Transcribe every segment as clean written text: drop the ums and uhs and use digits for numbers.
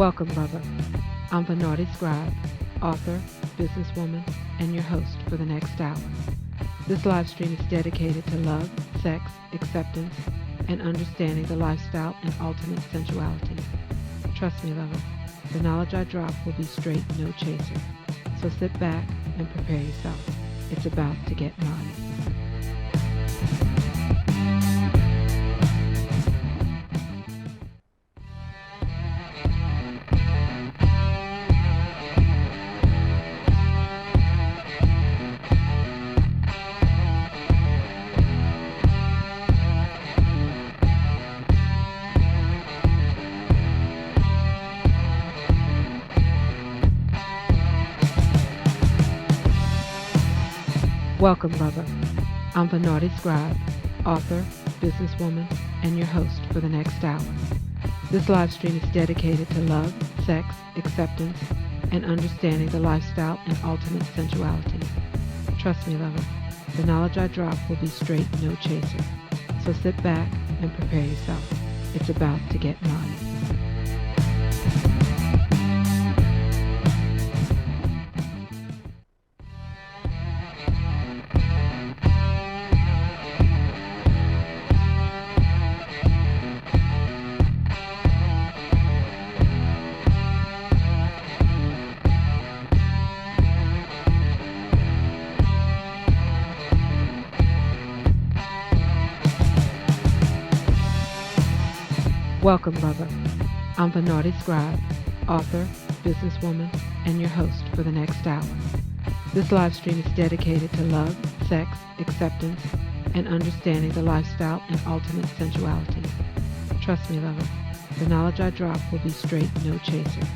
Welcome, lover. I'm the Naughtie Scribe, author, businesswoman, and your host for the next hour. This live stream is dedicated to love, sex, acceptance, and understanding the lifestyle and ultimate sensuality. Trust me, lover, the knowledge I drop will be straight, no chaser. So sit back and prepare yourself. It's about to get naughty. Welcome, lover. I'm the Naughtie Scribe, author, businesswoman, and your host for the next hour. This live stream is dedicated to love, sex, acceptance, and understanding the lifestyle and ultimate sensuality. Trust me, lover, the knowledge I drop will be straight, no chaser. So sit back and prepare yourself. It's about to get naughty. Welcome, lover. I'm the Naughtie Scribe, author, businesswoman, and your host for the next hour. This live stream is dedicated to love, sex, acceptance, and understanding the lifestyle and ultimate sensuality. Trust me, lover, the knowledge I drop will be straight, no chaser.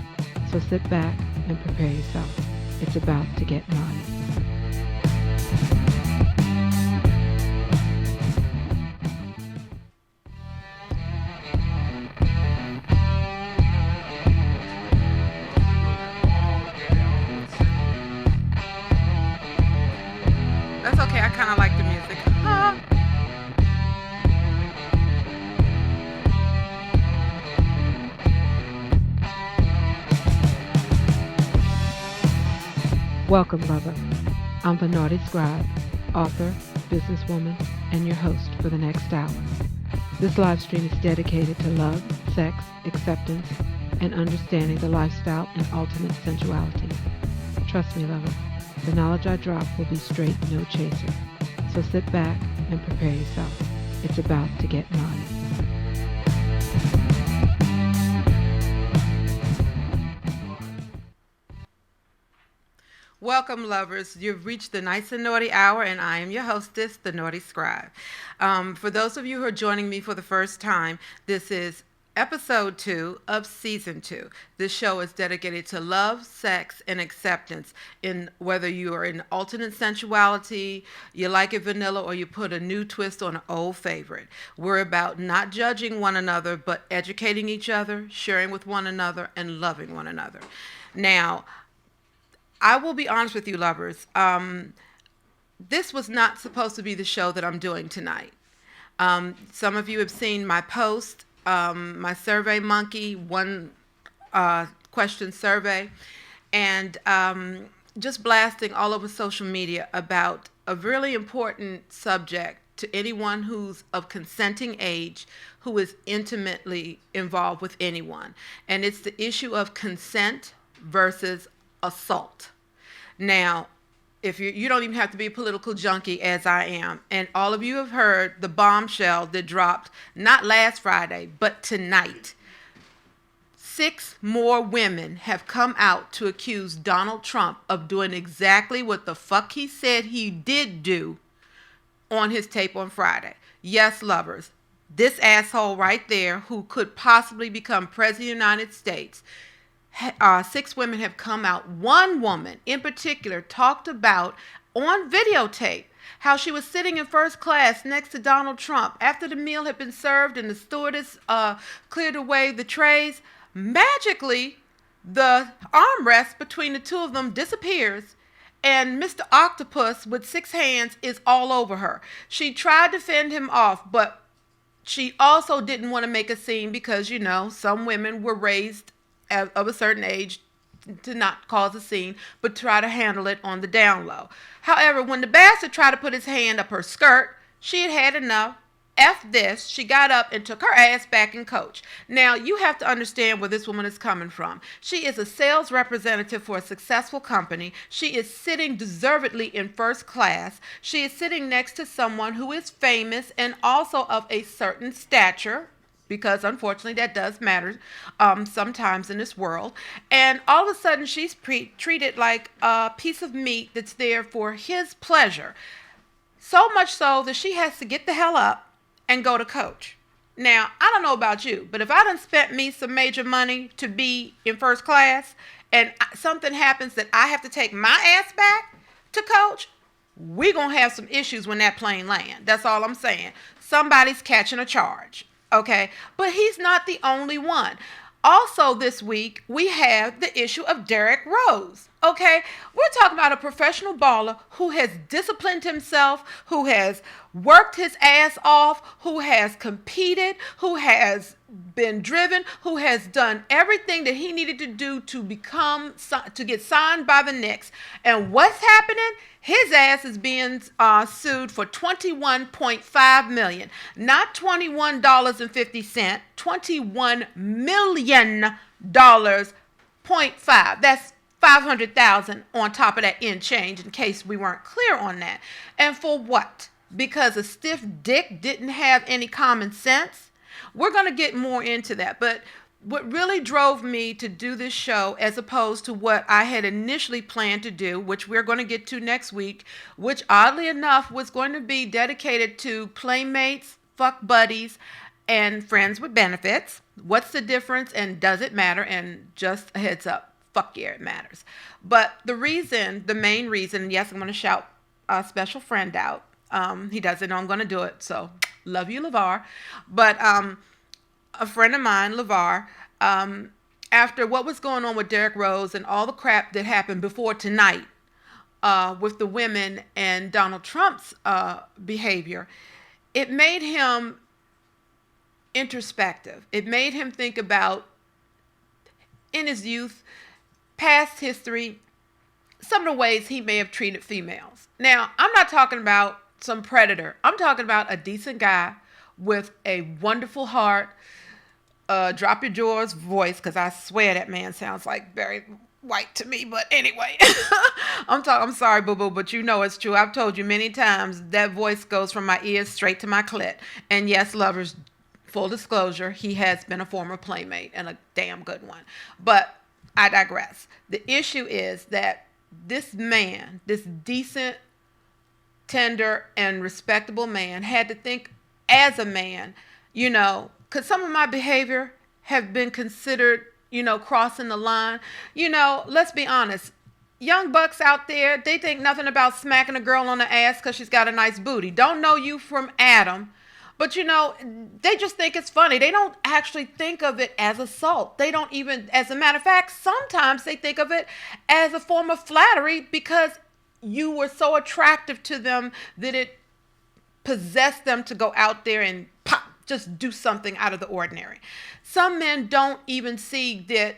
So sit back and prepare yourself. It's about to get naughty. That's okay, I kind of like the music. Welcome, lover. I'm the Naughtie Scribe, author, businesswoman, and your host for the next hour. This live stream is dedicated to love, sex, acceptance, and understanding the lifestyle and ultimate sensuality. Trust me, lover, the knowledge I drop will be straight, no chaser. So sit back and prepare yourself. It's about to get naughty. Welcome, lovers. You've reached the Nyce and Naughtie hour, and I am your hostess, the Naughtie Scribe. For those of you who are joining me for the first time, this is episode 2 of season 2. This show is dedicated to love, sex, and acceptance. In whether you are in alternate sensuality, you like it vanilla, or you put a new twist on an old favorite. We're about not judging one another, but educating each other, sharing with one another, and loving one another. Now, I will be honest with you, lovers. This was not supposed to be the show that I'm doing tonight. Some of you have seen my post, my Survey Monkey one question survey, and just blasting all over social media about a really important subject to anyone who's of consenting age, who is intimately involved with anyone. And it's the issue of consent versus assault. Now, if you don't even have to be a political junkie as I am, and all of you have heard the bombshell that dropped not last Friday, but tonight. 6 more women have come out to accuse Donald Trump of doing exactly what the fuck he said he did do on his tape on Friday. Yes, lovers, this asshole right there who could possibly become president of the United States. 6 women have come out. One woman in particular talked about on videotape how she was sitting in first class next to Donald Trump after the meal had been served and the stewardess cleared away the trays. Magically, the armrest between the two of them disappears, and Mr. Octopus with 6 hands is all over her. She tried to fend him off, but she also didn't want to make a scene because, you know, some women were raised of a certain age to not cause a scene, but try to handle it on the down low. However, when the bastard tried to put his hand up her skirt, she had had enough. F this. She got up and took her ass back in coach. Now, you have to understand where this woman is coming from. She is a sales representative for a successful company. She is sitting deservedly in first class. She is sitting next to someone who is famous and also of a certain stature, because unfortunately that does matter sometimes in this world. And all of a sudden she's treated like a piece of meat that's there for his pleasure. So much so that she has to get the hell up and go to coach. Now, I don't know about you, but if I done spent me some major money to be in first class and something happens that I have to take my ass back to coach, we're going to have some issues when that plane lands. That's all I'm saying. Somebody's catching a charge. Okay, but he's not the only one. Also this week, we have the issue of Derrick Rose. Okay, we're talking about a professional baller who has disciplined himself, who has worked his ass off, who has competed, who has been driven, who has done everything that he needed to do to get signed by the Knicks. And what's happening? His ass is being sued for $21.5 million, not $21.50, $21 million, 0.5. That's 500,000 on top of that in change, in case we weren't clear on that. And for what? Because a stiff dick didn't have any common sense? We're going to get more into that. But what really drove me to do this show, as opposed to what I had initially planned to do, which we're going to get to next week, which oddly enough was going to be dedicated to playmates, fuck buddies, and friends with benefits. What's the difference and does it matter? And just a heads up, fuck yeah, it matters. But the main reason, and yes, I'm going to shout a special friend out. He doesn't know I'm going to do it, so love you, LeVar. But a friend of mine, LeVar, after what was going on with Derrick Rose and all the crap that happened before tonight with the women and Donald Trump's behavior, it made him introspective. It made him think about, in his youth, past history, some of the ways he may have treated females. Now, I'm not talking about some predator. I'm talking about a decent guy with a wonderful heart, drop your drawers voice, because I swear that man sounds like Barry White to me. But anyway, I'm sorry, boo-boo, but you know it's true. I've told you many times that voice goes from my ears straight to my clit. And yes, lovers, full disclosure, he has been a former playmate and a damn good one. But I digress. The issue is that this man, this decent, tender, and respectable man, had to think as a man, because some of my behavior have been considered, crossing the line. Let's be honest. Young bucks out there, they think nothing about smacking a girl on the ass because she's got a nice booty. Don't know you from Adam. But, they just think it's funny. They don't actually think of it as assault. They don't even, as a matter of fact, sometimes they think of it as a form of flattery because you were so attractive to them that it possessed them to go out there and pop, just do something out of the ordinary. Some men don't even see that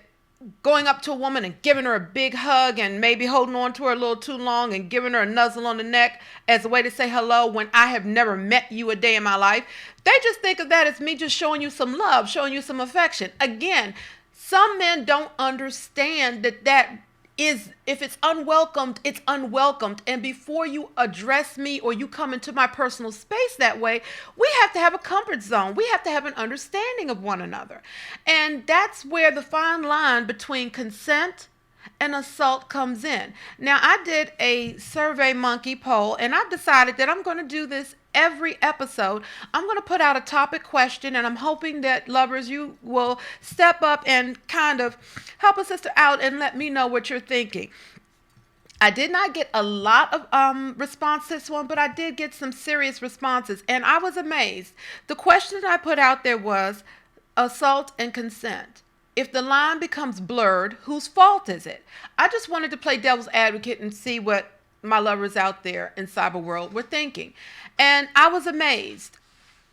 going up to a woman and giving her a big hug and maybe holding on to her a little too long and giving her a nuzzle on the neck as a way to say hello when I have never met you a day in my life. They just think of that as me just showing you some love, showing you some affection. Again, some men don't understand that is, if it's unwelcomed, it's unwelcomed. And before you address me or you come into my personal space that way, we have to have a comfort zone. We have to have an understanding of one another. And that's where the fine line between consent and assault comes in. Now, I did a Survey Monkey poll, and I've decided that I'm going to do this every episode. I'm going to put out a topic question, and I'm hoping that lovers, you will step up and kind of help a sister out and let me know what you're thinking. I did not get a lot of response to this one, but I did get some serious responses, and I was amazed. The question I put out there was assault and consent. If the line becomes blurred, whose fault is it? I just wanted to play devil's advocate and see what my lovers out there in cyber world were thinking. And I was amazed.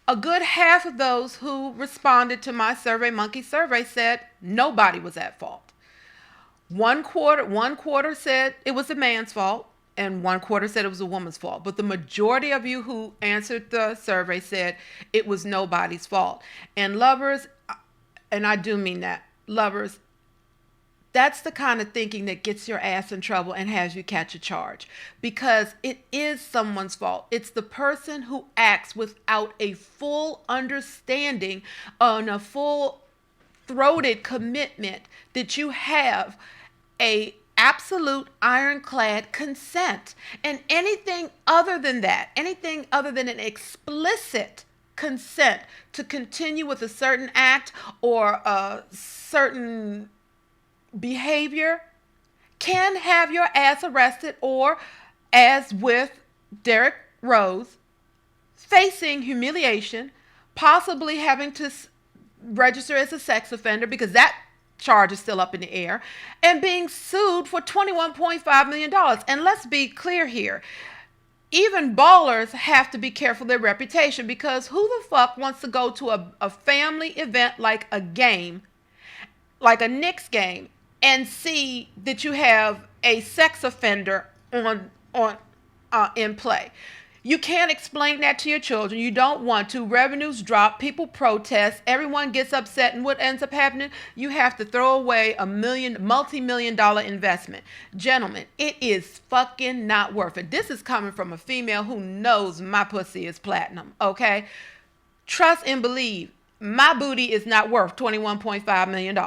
A good half of those who responded to my Survey Monkey survey said nobody was at fault. One quarter said it was a man's fault, and one quarter said it was a woman's fault. But the majority of you who answered the survey said it was nobody's fault. And lovers, and I do mean that, lovers, that's the kind of thinking that gets your ass in trouble and has you catch a charge, because it is someone's fault. It's the person who acts without a full understanding and a full throated commitment that you have a absolute ironclad consent. And anything other than that, anything other than an explicit consent to continue with a certain act or a certain behavior can have your ass arrested, or, as with Derek Rose, facing humiliation, possibly having to register as a sex offender because that charge is still up in the air, and being sued for $21.5 million. And let's be clear here. Even ballers have to be careful of their reputation, because who the fuck wants to go to a family event like a game, like a Knicks game, and see that you have a sex offender in play? You can't explain that to your children. You don't want to. Revenues drop. People protest. Everyone gets upset. And what ends up happening? You have to throw away a multi-million-dollar investment. Gentlemen, it is fucking not worth it. This is coming from a female who knows my pussy is platinum, okay? Trust and believe. My booty is not worth $21.5 million,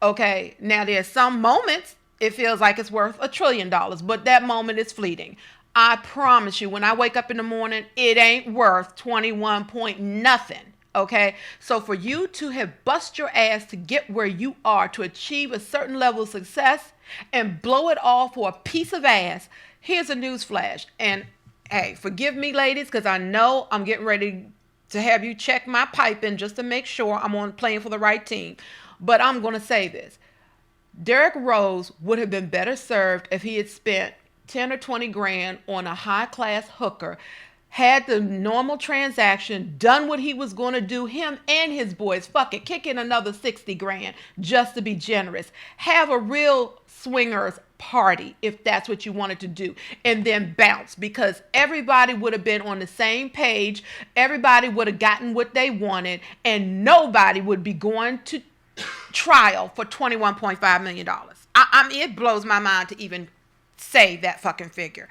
okay? Now, there's some moments it feels like it's worth $1 trillion, but that moment is fleeting. I promise you, when I wake up in the morning, it ain't worth 21 point nothing, okay? So for you to have bust your ass to get where you are, to achieve a certain level of success and blow it all for a piece of ass, here's a news flash. And hey, forgive me, ladies, because I know I'm getting ready to have you check my piping just to make sure I'm playing for the right team. But I'm going to say this. Derek Rose would have been better served if he had spent 10 or 20 grand on a high-class hooker, had the normal transaction, done what he was going to do, him and his boys, fuck it, kick in another 60 grand just to be generous. Have a real swingers party if that's what you wanted to do, and then bounce, because everybody would have been on the same page. Everybody would have gotten what they wanted, and nobody would be going to trial for $21.5 million. I mean, it blows my mind to even say that fucking figure.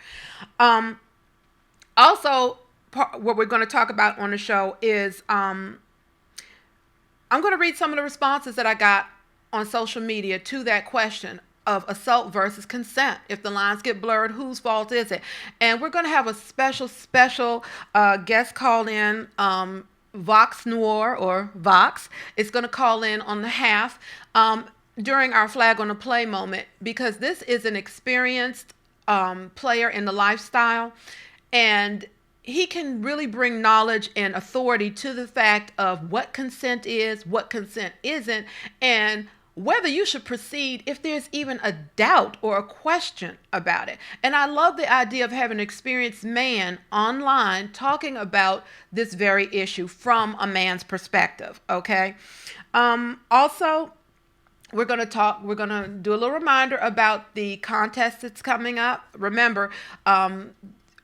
Also, what we're going to talk about on the show is I'm going to read some of the responses that I got on social media to that question of assault versus consent. If the lines get blurred, whose fault is it? And we're going to have a special guest call in. Vox Noir, or Vox, is going to call in on the half during our flag on the play moment, because this is an experienced player in the lifestyle, and he can really bring knowledge and authority to the fact of what consent is, what consent isn't, and whether you should proceed if there's even a doubt or a question about it. And I love the idea of having an experienced man online talking about this very issue from a man's perspective, okay? Also, we're going to do a little reminder about the contest that's coming up. Remember,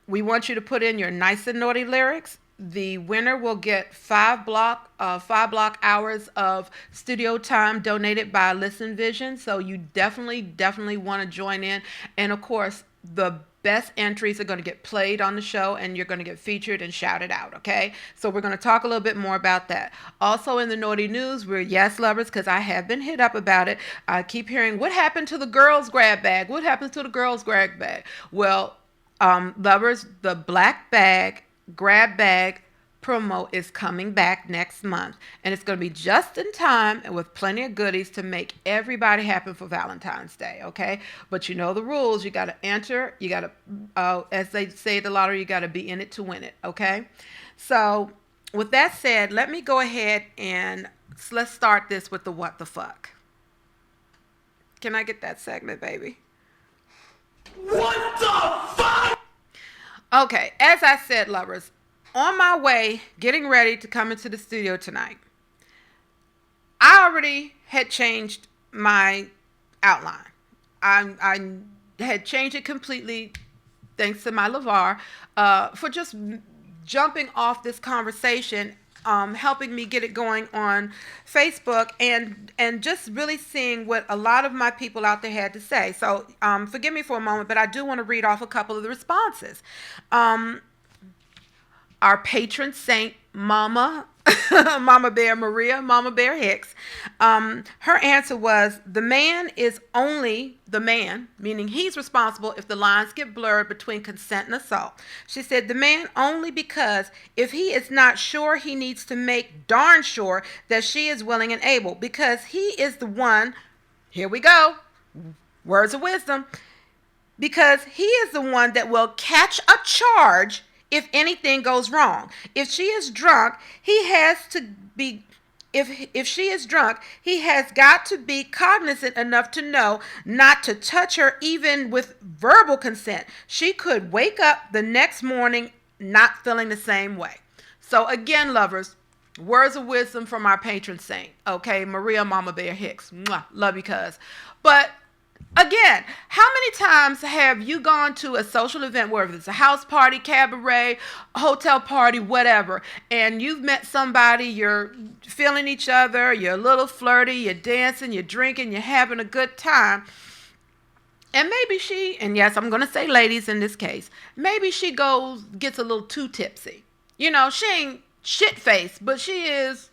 we want you to put in your Nyce and Naughtie lyrics. The winner will get 5 block hours of studio time donated by Listen Vision. So you definitely want to join in. And of course, the best entries are going to get played on the show, and you're going to get featured and shouted out, okay? So we're going to talk a little bit more about that. Also in the Naughty News, we're yes lovers, because I have been hit up about it. I keep hearing, what happened to the girls' grab bag? What happens to the girls' grab bag? Well, lovers, the black bag grab bag promo is coming back next month, and it's going to be just in time and with plenty of goodies to make everybody happy for Valentine's Day, okay? But you know the rules. You got to enter. You got to, as they say at the lottery, you got to be in it to win it, okay? So with that said, let me go ahead and let's start this with the what the fuck. Can I get that segment, baby? What the fuck? Okay, as I said, lovers, On my way, getting ready to come into the studio tonight, I already had changed my outline. I had changed it completely, thanks to my LeVar, for just jumping off this conversation, helping me get it going on Facebook, and just really seeing what a lot of my people out there had to say. So forgive me for a moment, but I do want to read off a couple of the responses. Our patron saint, Mama, Mama Bear Maria, Mama Bear Hicks, her answer was, the man is only the man, meaning he's responsible if the lines get blurred between consent and assault. She said, the man only because if he is not sure, he needs to make darn sure that she is willing and able, because he is the one, here we go, words of wisdom, because he is the one that will catch a charge if anything goes wrong. If she is drunk, he has to be if she is drunk, he has got to be cognizant enough to know not to touch her even with verbal consent. She could wake up the next morning not feeling the same way. So again, lovers, words of wisdom from our patron saint. Okay, Maria Mama Bear Hicks. Mwah, love you, cuz. But again, how many times have you gone to a social event, whether it's a house party, cabaret, hotel party, whatever, and you've met somebody, you're feeling each other, you're a little flirty, you're dancing, you're drinking, you're having a good time, and maybe she, and yes, I'm going to say ladies in this case, maybe she gets a little too tipsy. You know, she ain't shit-faced, but she is,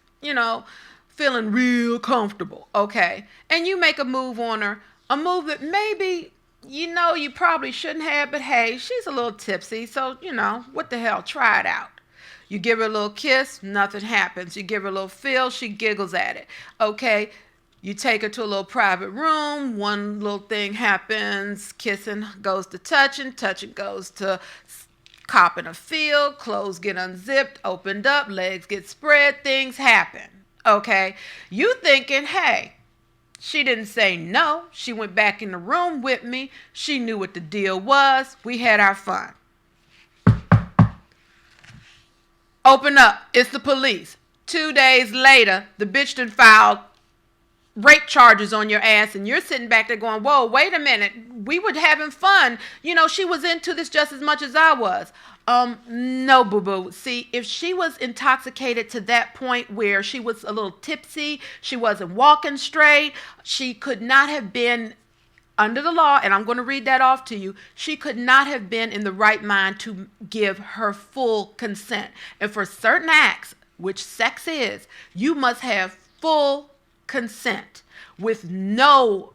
feeling real comfortable, okay? And you make a move on her, a move that maybe, you probably shouldn't have, but hey, she's a little tipsy, so, what the hell, try it out. You give her a little kiss, nothing happens. You give her a little feel, she giggles at it. Okay, you take her to a little private room, one little thing happens, kissing goes to touching goes to copping a feel, clothes get unzipped, opened up, legs get spread, things happen. Okay, you thinking, hey, she didn't say no. She went back in the room with me. She knew what the deal was. We had our fun. Open up. It's the police. 2 days later, the bitch done filed rape charges on your ass, and you're sitting back there going, whoa, wait a minute. We were having fun. She was into this just as much as I was. No, boo-boo. See, if she was intoxicated to that point where she was a little tipsy, she wasn't walking straight, she could not have been under the law, and I'm going to read that off to you, she could not have been in the right mind to give her full consent. And for certain acts, which sex is, you must have full consent with no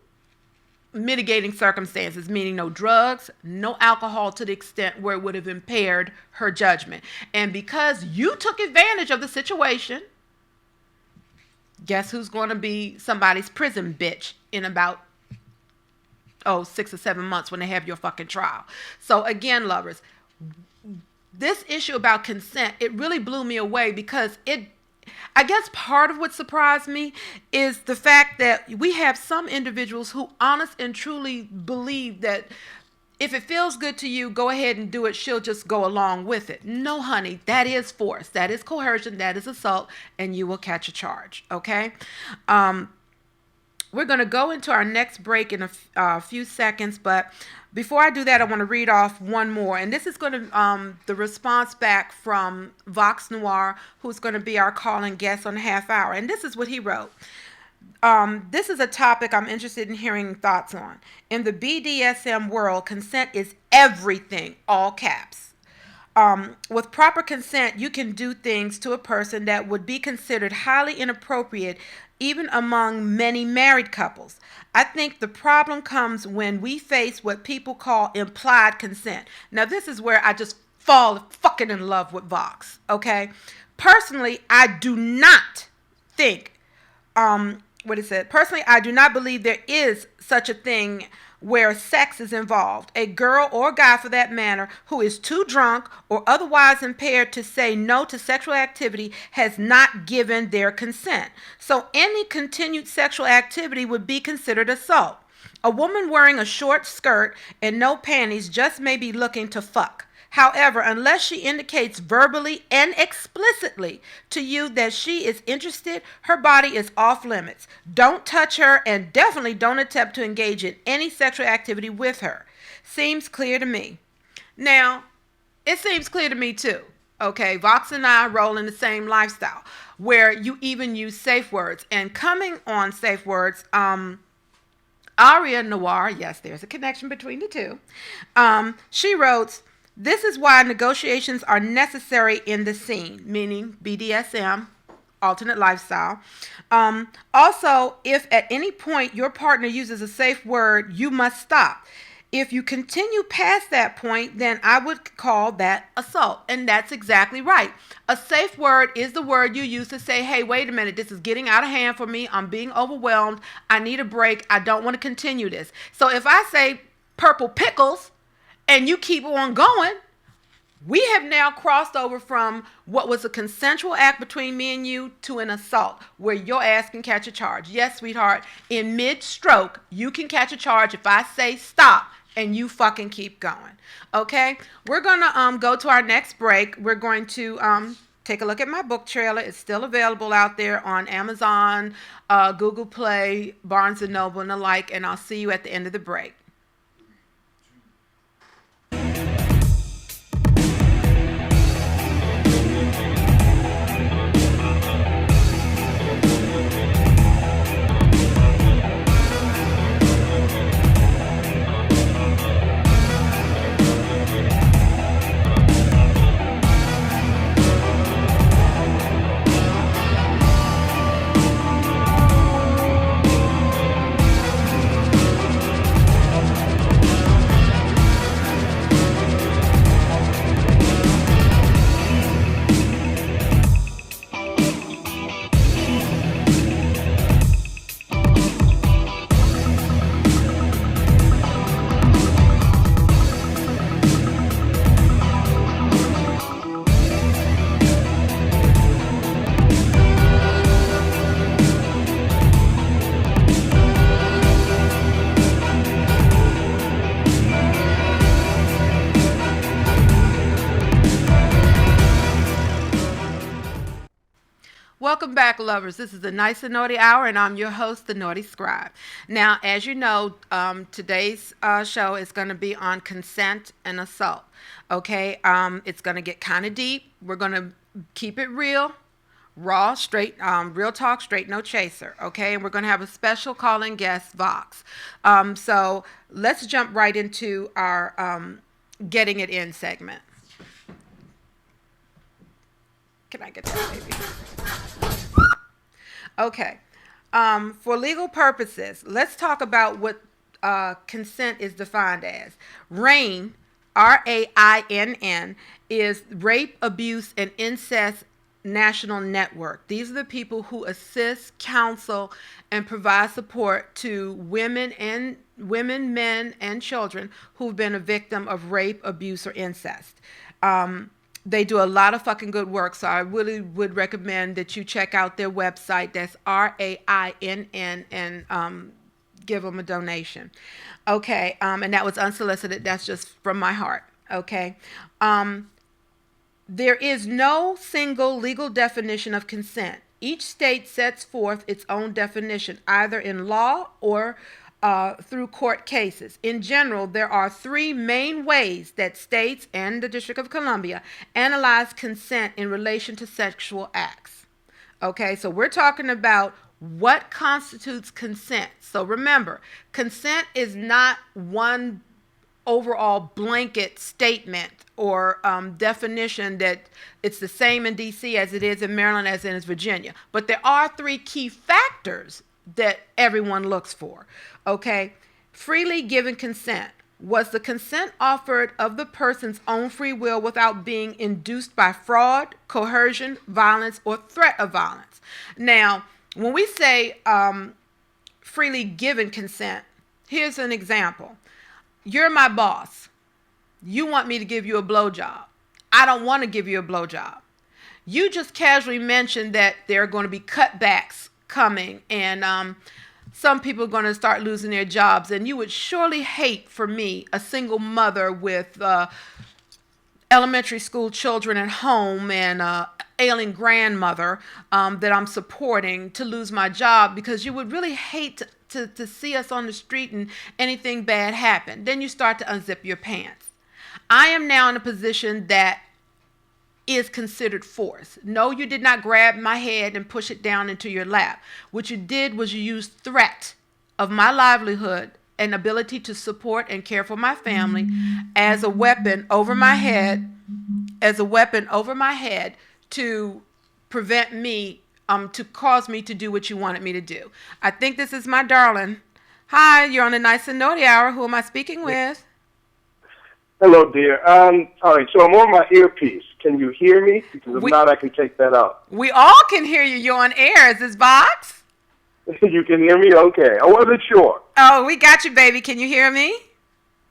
mitigating circumstances, meaning no drugs, no alcohol to the extent where it would have impaired her judgment. And because you took advantage of the situation, guess who's going to be somebody's prison bitch in about 6 or 7 months when they have your fucking trial. So again, lovers, this issue about consent, it really blew me away, because I guess part of what surprised me is the fact that we have some individuals who honest and truly believe that if it feels good to you, go ahead and do it. She'll just go along with it. No, honey, that is force. That is coercion. That is assault, and you will catch a charge, okay? We're going to go into our next break in a few seconds, but before I do that, I want to read off one more. And this is going to the response back from Vox Noir, who's going to be our call-in guest on the half hour. And this is what he wrote. This is a topic I'm interested in hearing thoughts on. In the BDSM world, consent is everything, all caps. With proper consent, you can do things to a person that would be considered highly inappropriate even among many married couples. I think the problem comes when we face what people call implied consent. Now, this is where I just fall fucking in love with Vox, okay? Personally, I do not think, Personally, I do not believe there is such a thing where sex is involved. A girl or guy, for that matter, who is too drunk or otherwise impaired to say no to sexual activity has not given their consent. So any continued sexual activity would be considered assault. A woman wearing a short skirt and no panties just may be looking to fuck. However, unless she indicates verbally and explicitly to you that she is interested, her body is off limits. Don't touch her and definitely don't attempt to engage in any sexual activity with her. Seems clear to me. Now, it seems clear to me too. Okay, Vox and I roll in the same lifestyle where you even use safe words. And coming on safe words, Aria Noir, yes, there's a connection between the two. She wrote, "This is why negotiations are necessary in the scene," meaning BDSM, alternate lifestyle. Also, if at any point your partner uses a safe word, you must stop. If you continue past that point, then I would call that assault. And that's exactly right. A safe word is the word you use to say, hey, wait a minute, this is getting out of hand for me. I'm being overwhelmed. I need a break. I don't want to continue this. So if I say purple pickles and you keep on going, we have now crossed over from what was a consensual act between me and you to an assault where your ass can catch a charge. Yes, sweetheart, in mid-stroke, you can catch a charge if I say stop and you fucking keep going. Okay? We're going to go to our next break. We're going to take a look at my book trailer. It's still available out there on Amazon, Google Play, Barnes & Noble, and the like, and I'll see you at the end of the break. Welcome back, lovers. This is the Nyce and Naughtie Hour, and I'm your host, the Naughty Scribe. Now, as you know, today's show is going to be on consent and assault. Okay, it's going to get kind of deep. We're going to keep it real, raw, straight, real talk, straight, no chaser. Okay, and we're going to have a special call-in guest, Vox. So let's jump right into our Getting It In segment. Can I get that, baby? Okay. For legal purposes, let's talk about what consent is defined as. RAINN, RAINN, is Rape, Abuse, and Incest National Network. These are the people who assist, counsel, and provide support to women, men, and children who've been a victim of rape, abuse, or incest. They do a lot of fucking good work, so I really would recommend that you check out their website. That's RAINN, and give them a donation. Okay, and that was unsolicited. That's just from my heart. Okay. There is no single legal definition of consent. Each state sets forth its own definition, either in law or through court cases. In general, there are three main ways that states and the District of Columbia analyze consent in relation to sexual acts. Okay, so we're talking about what constitutes consent. So remember, consent is not one overall blanket statement or definition that it's the same in D.C. as it is in Maryland as in Virginia. But there are three key factors that everyone looks for. Okay, freely given consent. Was the consent offered of the person's own free will without being induced by fraud, coercion, violence, or threat of violence? Now, when we say freely given consent, here's an example. You're my boss. You want me to give you a blowjob. I don't want to give you a blowjob. You just casually mentioned that there are going to be cutbacks coming, and some people are going to start losing their jobs, and you would surely hate for me, a single mother with elementary school children at home and ailing grandmother that I'm supporting to lose my job, because you would really hate to see us on the street and anything bad happen. Then you start to unzip your pants. I am now in a position that is considered force. No, you did not grab my head and push it down into your lap. What you did was you used threat of my livelihood and ability to support and care for my family as a weapon over my head, to prevent me, to cause me to do what you wanted me to do. I think this is my darling. Hi, you're on the Nyce and Naughtie Hour. Who am I speaking with? Hello, dear. All right, so I'm on my earpiece. Can you hear me? Because if not, I can take that out. We all can hear you. You're on air. Is this Vox? You can hear me? Okay. I wasn't sure. Oh, we got you, baby. Can you hear me?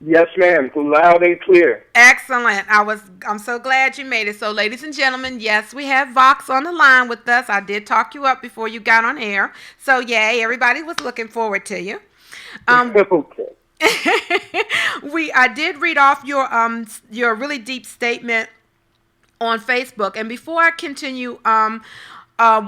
Yes, ma'am. Loud and clear. Excellent. I'm so glad you made it. So, ladies and gentlemen, yes, we have Vox on the line with us. I did talk you up before you got on air. So, yay, everybody was looking forward to you. Okay. I did read off your really deep statement on Facebook, and before I continue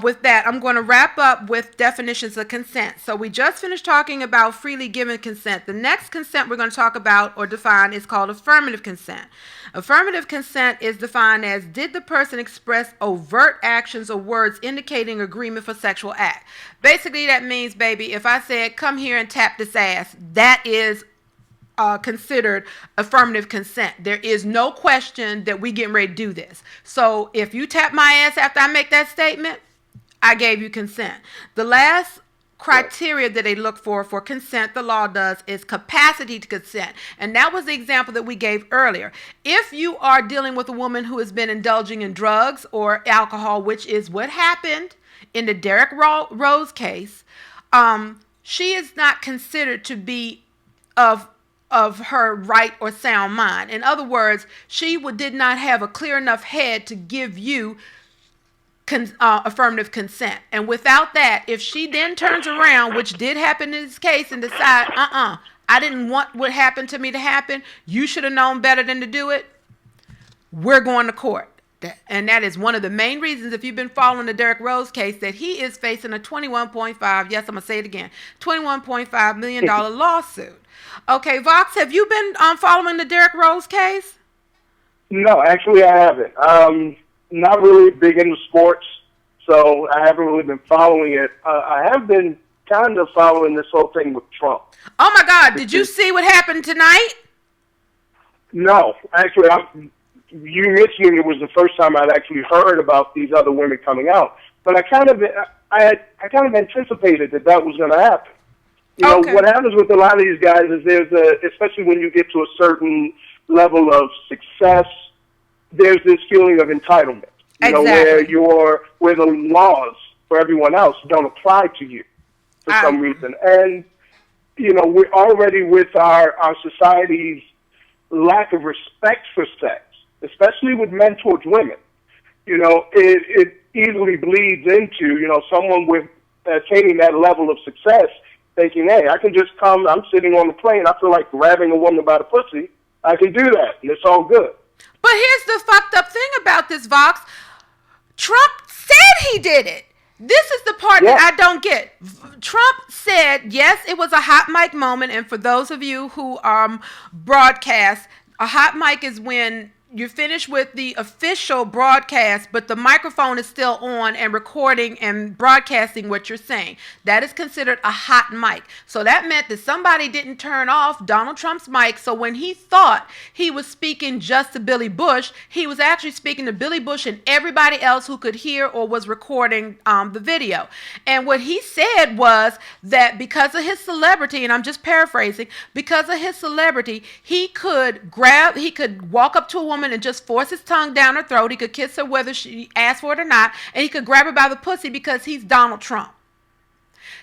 with that, I'm going to wrap up with definitions of consent. So we just finished talking about freely given consent. The next consent we're going to talk about or define is called affirmative consent. Affirmative consent is defined as, did the person express overt actions or words indicating agreement for sexual act? Basically, that means, baby, if I said, come here and tap this ass, that is considered affirmative consent. There is no question that we getting ready to do this. So if you tap my ass after I make that statement, I gave you consent. The last criteria that they look for consent, the law does, is capacity to consent. And that was the example that we gave earlier. If you are dealing with a woman who has been indulging in drugs or alcohol, which is what happened in the Derrick Rose case, she is not considered to be of her right or sound mind. In other words, she did not have a clear enough head to give you affirmative consent. And without that, if she then turns around, which did happen in this case, and decide, I didn't want what happened to me to happen, you should have known better than to do it, we're going to court. And that is one of the main reasons, if you've been following the Derrick Rose case, that he is facing a $21.5, yes, I'm going to say it again, $21.5 million lawsuit. Okay, Vox, have you been following the Derrick Rose case? No, actually I haven't. Not really big into sports, so I haven't really been following it. I have been kind of following this whole thing with Trump. Oh, my God, did you see what happened tonight? No, actually, you mentioning it was the first time I'd actually heard about these other women coming out, but I kind of anticipated that was going to happen. You know, what happens with a lot of these guys is especially when you get to a certain level of success, there's this feeling of entitlement. You know, where the laws for everyone else don't apply to you for some reason. And, you know, we're already with our society's lack of respect for sex, especially with men towards women. You know, it easily bleeds into, you know, someone with attaining that level of success thinking, hey, I can just come, I'm sitting on the plane, I feel like grabbing a woman by the pussy, I can do that, and it's all good. But here's the fucked up thing about this, Vox. Trump said he did it. This is the part that I don't get. Trump said, yes, it was a hot mic moment, and for those of you who broadcast, a hot mic is when you finish with the official broadcast, but the microphone is still on and recording and broadcasting what you're saying. That is considered a hot mic. So that meant that somebody didn't turn off Donald Trump's mic. So when he thought he was speaking just to Billy Bush, he was actually speaking to Billy Bush and everybody else who could hear or was recording the video. And what he said was that because of his celebrity, and I'm just paraphrasing, because of his celebrity, he could walk up to a woman and just force his tongue down her throat. He could kiss her whether she asked for it or not, and he could grab her by the pussy because he's Donald Trump.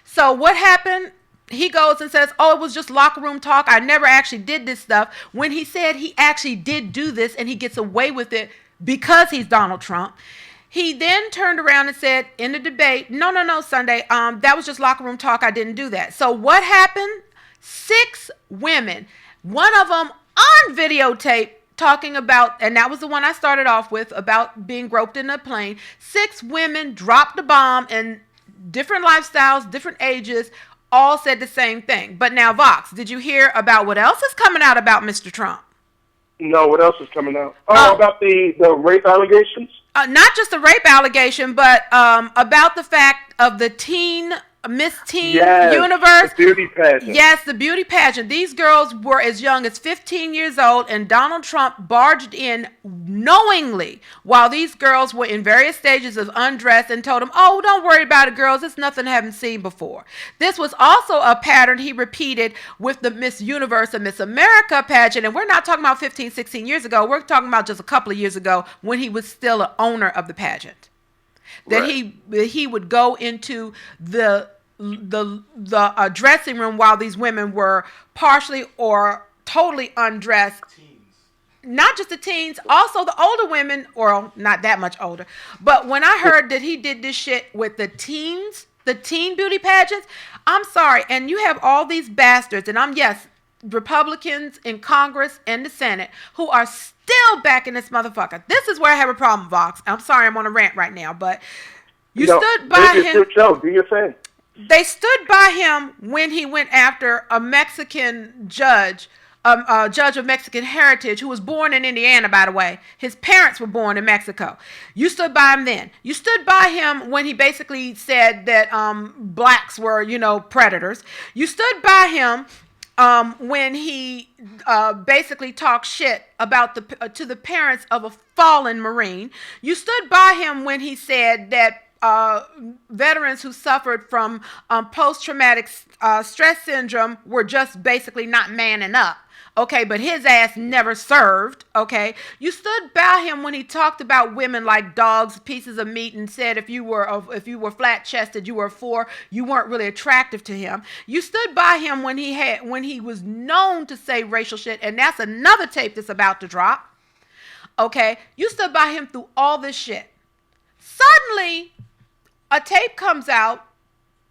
So what happened? He goes and says, oh, it was just locker room talk. I never actually did this stuff. When he said he actually did do this and he gets away with it because he's Donald Trump. He then turned around and said in the debate, no, Sunday, that was just locker room talk. I didn't do that. So what happened? 6 women, one of them on videotape, talking about, and that was the one I started off with, about being groped in a plane. 6 women dropped the bomb, and different lifestyles, different ages, all said the same thing. But now, Vox, did you hear about what else is coming out about Mr. Trump? No, what else is coming out? About the rape allegations? Not just the rape allegation, but about the fact of the Miss Teen Universe. The beauty pageant. Yes, the beauty pageant. These girls were as young as 15 years old, and Donald Trump barged in knowingly while these girls were in various stages of undress and told them, oh, don't worry about it, girls. It's nothing I haven't seen before. This was also a pattern he repeated with the Miss Universe and Miss America pageant, and we're not talking about 15, 16 years ago. We're talking about just a couple of years ago when he was still an owner of the pageant. That he would go into the dressing room while these women were partially or totally undressed. Not just the teens, also the older women, or not that much older. But when I heard that he did this shit with the teens, the teen beauty pageants, I'm sorry. And you have all these bastards, and Republicans in Congress and the Senate who are still backing this motherfucker. This is where I have a problem, Vox. I'm sorry I'm on a rant right now, but stood by him. Do your thing. They stood by him when he went after a Mexican judge, a judge of Mexican heritage who was born in Indiana, by the way. His parents were born in Mexico. You stood by him then. You stood by him when he basically said that blacks were, predators. You stood by him when he basically talked shit about to the parents of a fallen Marine. You stood by him when he said that veterans who suffered from post-traumatic stress syndrome were just basically not manning up. Okay, but his ass never served. Okay, you stood by him when he talked about women like dogs, pieces of meat, and said if you were flat-chested, you weren't really attractive to him. You stood by him when he was known to say racial shit, and that's another tape that's about to drop. Okay, you stood by him through all this shit. Suddenly, a tape comes out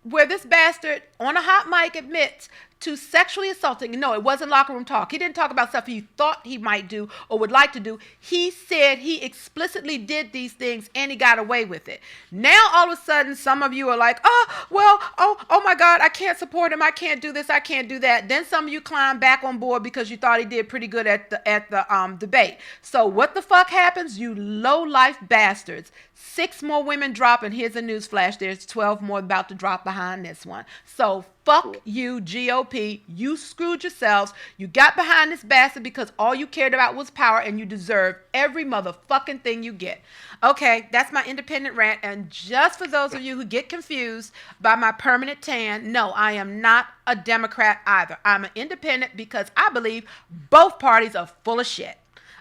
where this bastard on a hot mic admits to sexually assaulting. No, it wasn't locker room talk. He didn't talk about stuff he thought he might do or would like to do. He said he explicitly did these things and he got away with it. Now, all of a sudden, some of you are like, oh my God, I can't support him. I can't do this. I can't do that. Then some of you climb back on board because you thought he did pretty good at the debate. So what the fuck happens? You low-life bastards. 6 more women drop, and here's a news flash. There's 12 more about to drop behind this one. So fuck you, GOP. You screwed yourselves. You got behind this bastard because all you cared about was power, and you deserve every motherfucking thing you get. Okay, that's my independent rant. And just for those of you who get confused by my permanent tan, no, I am not a Democrat either. I'm an independent because I believe both parties are full of shit.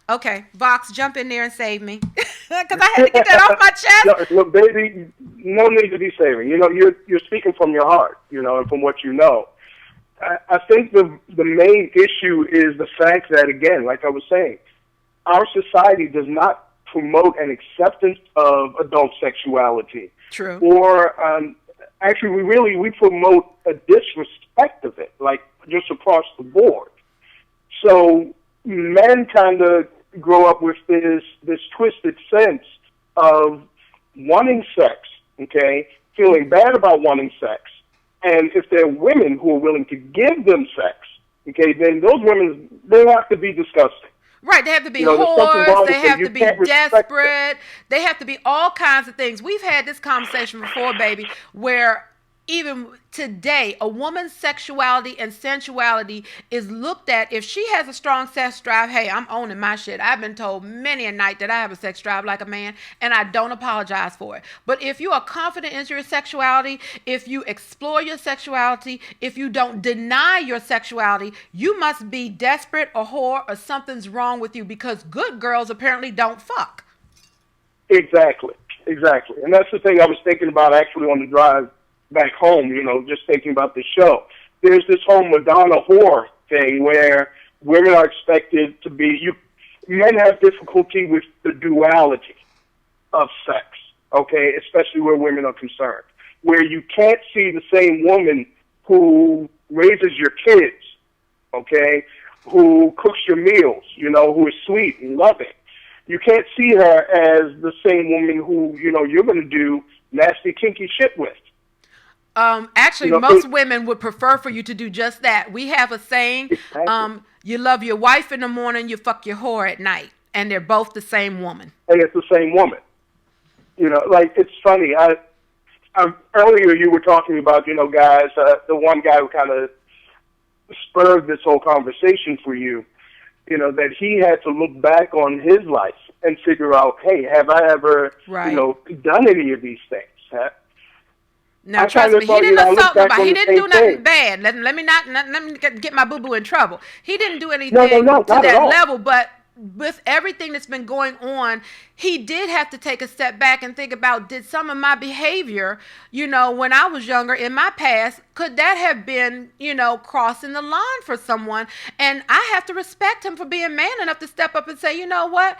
Okay, Vox, jump in there and save me. Because I had to get that off my chest. Look, baby, no need to be saving. You're speaking from your heart, and from what you know. I think the main issue is the fact that, again, like I was saying, our society does not promote an acceptance of adult sexuality. True. Or, actually, we promote a disrespect of it, like just across the board. So men kind of grow up with this twisted sense of wanting sex, okay, feeling bad about wanting sex. And if there are women who are willing to give them sex, okay, then those women, they have to be disgusting. Right, they have to be whores, they have to be desperate, they have to be all kinds of things. We've had this conversation before, baby, where even today, a woman's sexuality and sensuality is looked at. If she has a strong sex drive, hey, I'm owning my shit. I've been told many a night that I have a sex drive like a man, and I don't apologize for it. But if you are confident in your sexuality, if you explore your sexuality, if you don't deny your sexuality, you must be desperate or whore or something's wrong with you, because good girls apparently don't fuck. Exactly. And that's the thing I was thinking about actually on the drive back home, just thinking about the show. There's this whole Madonna whore thing where women are expected to be, men have difficulty with the duality of sex, okay, especially where women are concerned, where you can't see the same woman who raises your kids, okay, who cooks your meals, who is sweet and loving. You can't see her as the same woman who, you're going to do nasty, kinky shit with. Actually, most women would prefer for you to do just that. We have a saying, exactly. You love your wife in the morning, you fuck your whore at night. And they're both the same woman. And it's the same woman. It's funny. Earlier you were talking about, guys, the one guy who kind of spurred this whole conversation for you, that he had to look back on his life and figure out, hey, have I ever, done any of these things? Now, trust me, he didn't assault nobody. He didn't do nothing bad. Let me get my boo-boo in trouble. He didn't do anything to that level, but with everything that's been going on, he did have to take a step back and think about, did some of my behavior, when I was younger in my past, could that have been, crossing the line for someone? And I have to respect him for being man enough to step up and say, you know what?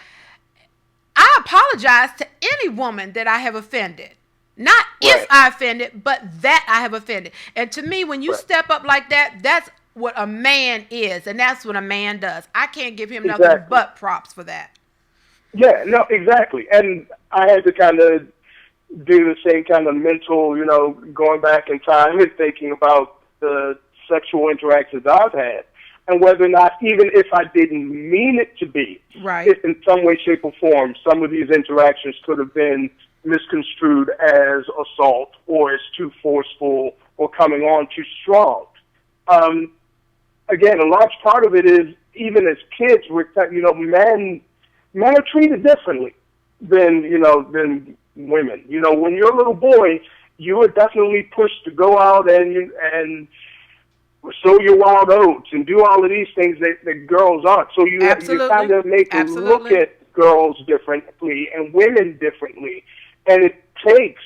I apologize to any woman that I have offended. Not if I offended, but that I have offended. And to me, when you step up like that, that's what a man is, and that's what a man does. I can't give him nothing but props for that. Yeah, no, exactly. And I had to kind of do the same kind of mental, going back in time and thinking about the sexual interactions I've had, and whether or not, even if I didn't mean it to be, if in some way, shape, or form, some of these interactions could have been misconstrued as assault or as too forceful or coming on too strong. Again, a large part of it is, even as kids, men are treated differently than women. When you're a little boy, you are definitely pushed to go out and sow your wild oats and do all of these things that girls aren't. So you kind of make them look at girls differently and women differently. And it takes,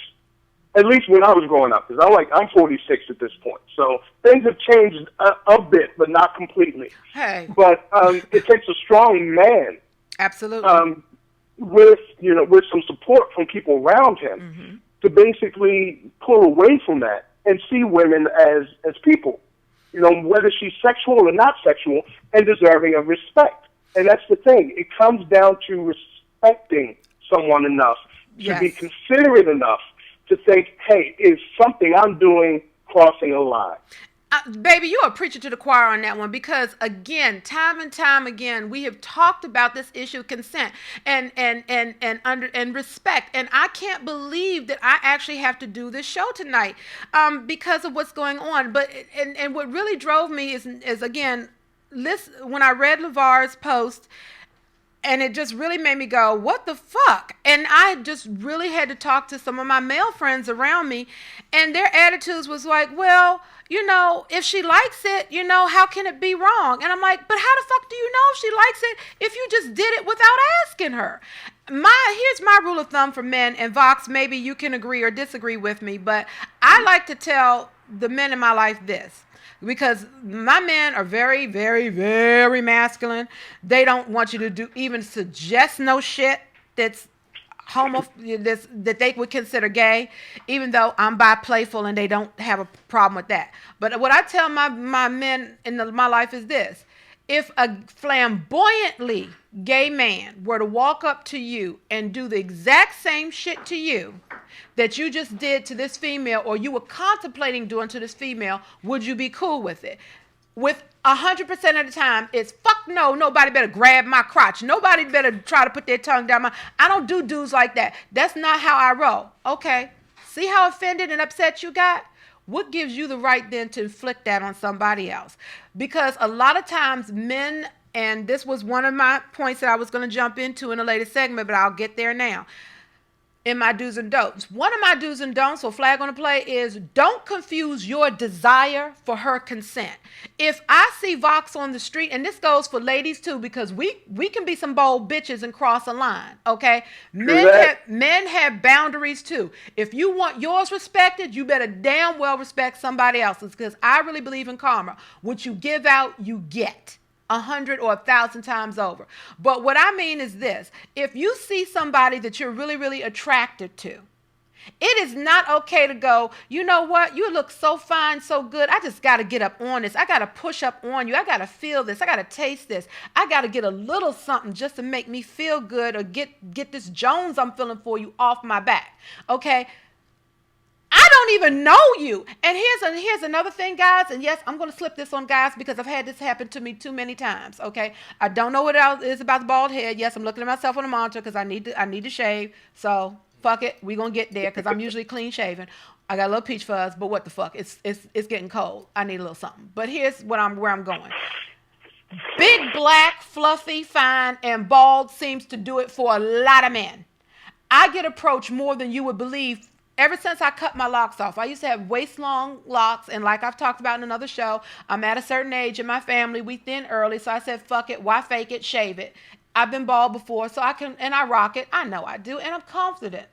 at least when I was growing up, because I'm 46 at this point, so things have changed a bit, but not completely. Hey. But it takes a strong man, absolutely, with some support from people around him, to basically pull away from that and see women as people, whether she's sexual or not sexual, and deserving of respect. And that's the thing; it comes down to respecting someone enough to be considerate enough to think, hey, is something I'm doing crossing a line? Baby, you're a preacher to the choir on that one, because again, time and time again, we have talked about this issue of consent and respect. And I can't believe that I actually have to do this show tonight because of what's going on. But and what really drove me is again, when I read LeVar's post, and it just really made me go, what the fuck? And I just really had to talk to some of my male friends around me, and their attitudes was like, well, if she likes it, how can it be wrong? And I'm like, but how the fuck do you know if she likes it if you just did it without asking her? Here's my rule of thumb for men, and Vox, maybe you can agree or disagree with me, but I like to tell the men in my life this. Because my men are very, very, very masculine. They don't want you to even suggest no shit that's that they would consider gay, even though I'm bi-playful and they don't have a problem with that. But what I tell my men in my life is this: if a flamboyantly gay man were to walk up to you and do the exact same shit to you that you just did to this female, or you were contemplating doing to this female, would you be cool with it? With 100% of the time, it's fuck no, nobody better grab my crotch. Nobody better try to put their tongue down I don't do dudes like that. That's not how I roll. Okay, see how offended and upset you got? What gives you the right then to inflict that on somebody else? Because a lot of times men, and this was one of my points that I was going to jump into in a later segment, but I'll get there now. In my do's and don'ts. One of my do's and don'ts, so flag on the play, is don't confuse your desire for her consent. If I see Vox on the street, and this goes for ladies too, because we can be some bold bitches and cross a line, okay? Men have boundaries too. If you want yours respected, you better damn well respect somebody else's, because I really believe in karma. What you give out, you get. 100 or 1,000 times over. But what I mean is this: if you see somebody that you're really, really attracted to, It is not okay to go, you know what? You look so fine, so good. I just got to get up on this. I got to push up on you. I got to feel this. I got to taste this. I got to get a little something just to make me feel good or get this Jones I'm feeling for you off my back. Okay? I don't even know you. And here's another thing, guys. And yes, I'm going to slip this on guys because I've had this happen to me too many times. Okay, I don't know what else is about the bald head. Yes, I'm looking at myself on the monitor because I need to shave. So fuck it, we gonna get there because I'm usually clean shaven. I got a little peach fuzz, but what the fuck? It's getting cold. I need a little something. But here's where I'm going. Big, black, fluffy, fine, and bald seems to do it for a lot of men. I get approached more than you would believe. Ever since I cut my locks off, I used to have waist-long locks, and like I've talked about in another show, I'm at a certain age in my family. We thin early, so I said, fuck it. Why fake it? Shave it. I've been bald before, so I can, and I rock it. I know I do, and I'm confident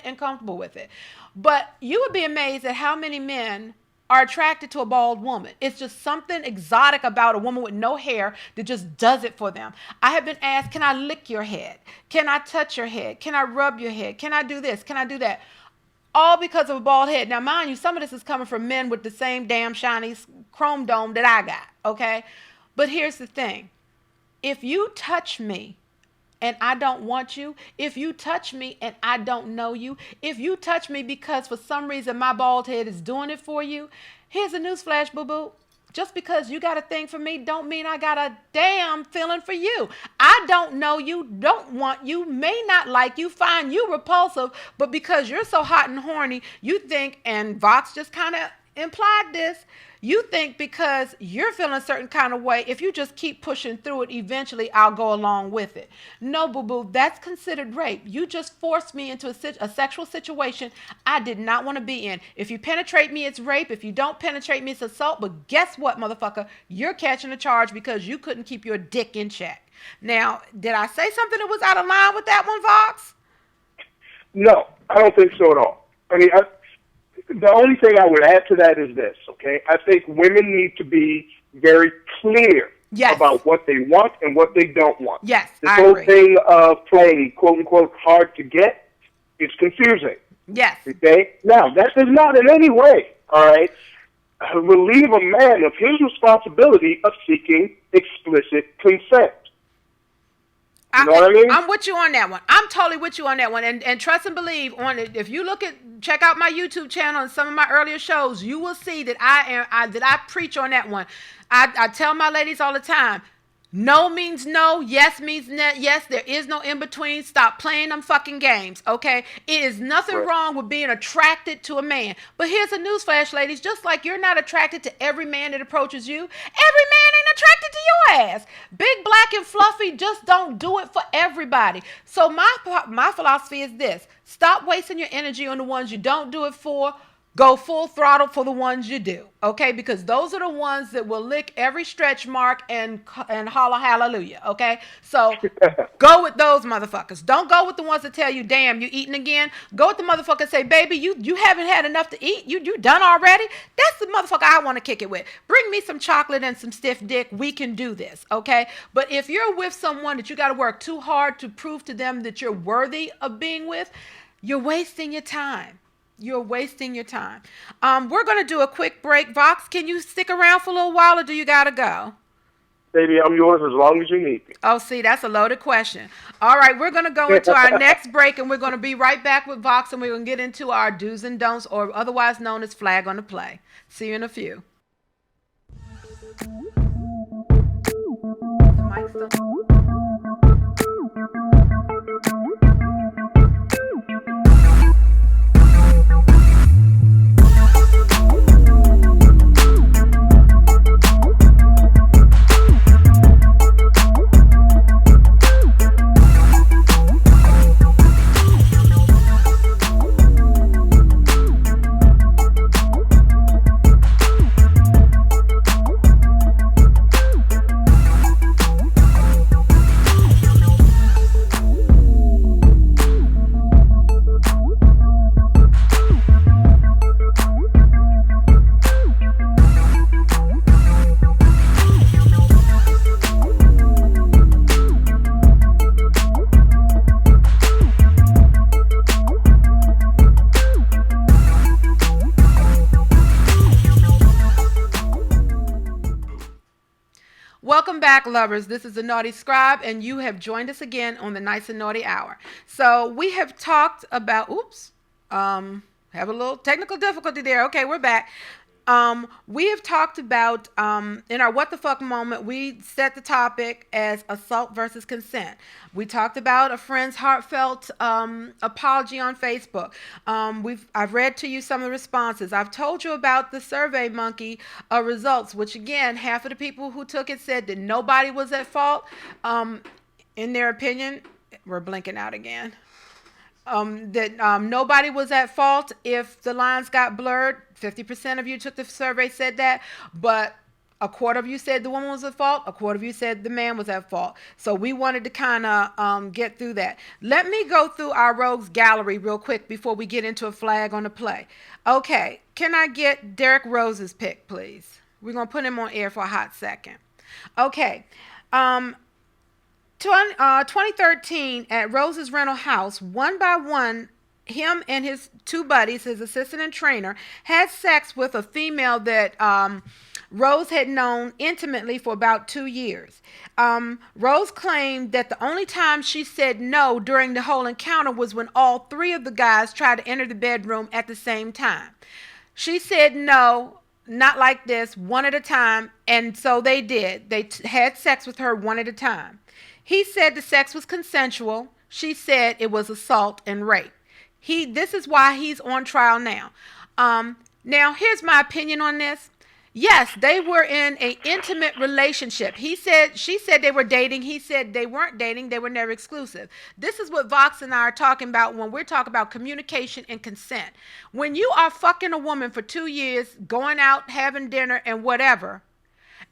and comfortable with it. But you would be amazed at how many men are attracted to a bald woman. It's just something exotic about a woman with no hair that just does it for them. I have been asked, can I lick your head? Can I touch your head? Can I rub your head? Can I do this? Can I do that? All because of a bald head. Now, mind you, some of this is coming from men with the same damn shiny chrome dome that I got, okay? But here's the thing. If you touch me and I don't want you, if you touch me and I don't know you, if you touch me because for some reason my bald head is doing it for you, here's a newsflash, boo-boo. Just because you got a thing for me don't mean I got a damn feeling for you. I don't know you, don't want you, may not like you, find you repulsive, but because you're so hot and horny, you think, and Vox just kind of implied this, you think because you're feeling a certain kind of way, if you just keep pushing through it, eventually I'll go along with it. No, boo-boo, that's considered rape. You just forced me into a sexual situation I did not want to be in. If you penetrate me, it's rape. If you don't penetrate me, it's assault. But guess what, motherfucker? You're catching a charge because you couldn't keep your dick in check. Now, did I say something that was out of line with that one, Vox? No, I don't think so at all. I mean, the only thing I would add to that is this, okay? I think women need to be very clear about what they want and what they don't want. Yes, this whole thing of playing quote-unquote hard to get is confusing. Yes. Okay? Now, that does not in any way, all right, relieve a man of his responsibility of seeking explicit consent. You know what I mean? I'm with you on that one. I'm totally with you on that one. And trust and believe on it. If you check out my YouTube channel and some of my earlier shows, you will see that I preach on that one. I tell my ladies all the time, no means no, yes means yes. There is no in between. Stop playing them fucking games, okay? It is nothing wrong with being attracted to a man. But here's a newsflash, ladies. Just like you're not attracted to every man that approaches you, every man ain't attracted to your ass. Big, black, and fluffy just don't do it for everybody. So my philosophy is this. Stop wasting your energy on the ones you don't do it for. Go full throttle for the ones you do, okay? Because those are the ones that will lick every stretch mark and holler hallelujah, okay? So go with those motherfuckers. Don't go with the ones that tell you, damn, you eating again. Go with the motherfucker and say, baby, you haven't had enough to eat. You done already? That's the motherfucker I want to kick it with. Bring me some chocolate and some stiff dick. We can do this, okay? But if you're with someone that you got to work too hard to prove to them that you're worthy of being with, you're wasting your time. You're wasting your time. We're going to do a quick break. Vox, can you stick around for a little while or do you got to go? Baby, I'm yours as long as you need me. Oh, see, that's a loaded question. All right, we're going to go into our next break and we're going to be right back with Vox and we're going to get into our do's and don'ts, or otherwise known as flag on the play. See you in a few. back, lovers. This is the Naughty Scribe, and you have joined us again on the Nice and Naughty Hour. So we have talked about, have a little technical difficulty there. Okay, we're back. We have talked about, in our What the Fuck moment, we set the topic as assault versus consent. We talked about a friend's heartfelt apology on Facebook. I've read to you some of the responses. I've told you about the Survey Monkey results, which again, half of the people who took it said that nobody was at fault. In their opinion, we're blinking out again. That nobody was at fault if the lines got blurred. 50% of you took the survey said that, but a quarter of you said the woman was at fault. A quarter of you said the man was at fault. So we wanted to kind of get through that. Let me go through our rogues gallery real quick before we get into a flag on the play. Okay, can I get Derek Rose's pick, please? We're going to put him on air for a hot second. Okay. 2013 at Rose's rental house, one by one, him and his two buddies, his assistant and trainer, had sex with a female that Rose had known intimately for about 2 years. Rose claimed that the only time she said no during the whole encounter was when all three of the guys tried to enter the bedroom at the same time. She said no, not like this, one at a time, and so they did. They had sex with her one at a time. He said the sex was consensual. She said it was assault and rape. This is why he's on trial now. Now, here's my opinion on this. Yes, they were in an intimate relationship. She said they were dating. He said they weren't dating. They were never exclusive. This is what Vox and I are talking about when we're talking about communication and consent. When you are fucking a woman for 2 years, going out, having dinner, and whatever,